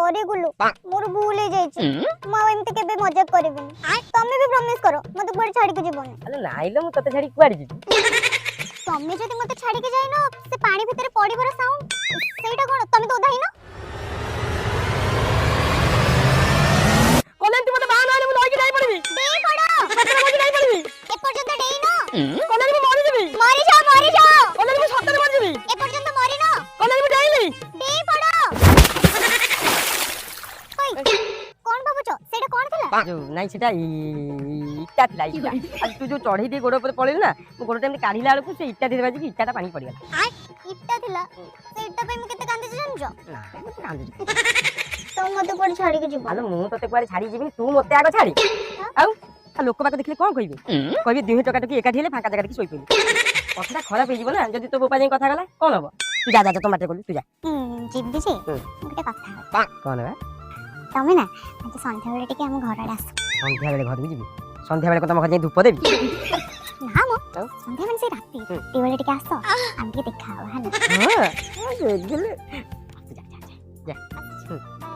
sorry गुल्लू मोर भूल हे जाई छी मु एमते केबे मजाक करबिनी तमे भी प्रॉमिस करो मते कुआडे छाडी के जीवनी अरे नाइलो मु तते छाडी कुआडे जीबी तमे जदी मते छाडी के जाइनो से पानी भीतर पड़ीबर साउंड सेटा कोन तमे तो ओधाइनो कोलन तू मते बाहर आले मु लई के जाई पड़बी दे पड़ो मते मु जाई पड़बी ए पर्यंत डेइनो कोलन मु मरि जीबी मरि जाओ कोलन मु सत्तर मरि जीबी ए पर्यंत मरिनो कोलन मु जाईली दे पड़ो ओय कोन बाबूचो सेटा कोन थिला जो नाही सेटा इटा थिला इटा आज तू जो चढ़ी दे गोड़ पर पळेल ना मु गोड़ टाइम काढिला आलकु से इटा दे बाजी इटाटा पानी पड़ी गला इट्टा थिला से इट्टा पे मु केते कांदे जानजो ना मु कांदे तो मते कोड छाडी के जीव आलो मु तते कुआरे छाडी जीबी तू मते आगो छाडी आउ आ लोक बाक देखले कोन कहबे कहबे देह टका टकी एकाठी हेले फाका जगह देखि सोई पइली कथाटा खराब हे जीव ना जदी तो बोपा जाई कथा गला कोन हबो तू जा जा तो माटे कोली तू जा जिद्दी जे गोटे कथा कोन बा तमे ना आज संध्या बेले टिके हम घर आडे आस संध्या बेले घर जीबी संध्या बेले को तम घर जाई धूप देबी ना मो संध्या मन से राती ए बेले टिके आस हम के देखा हला हां गेले जा जा जा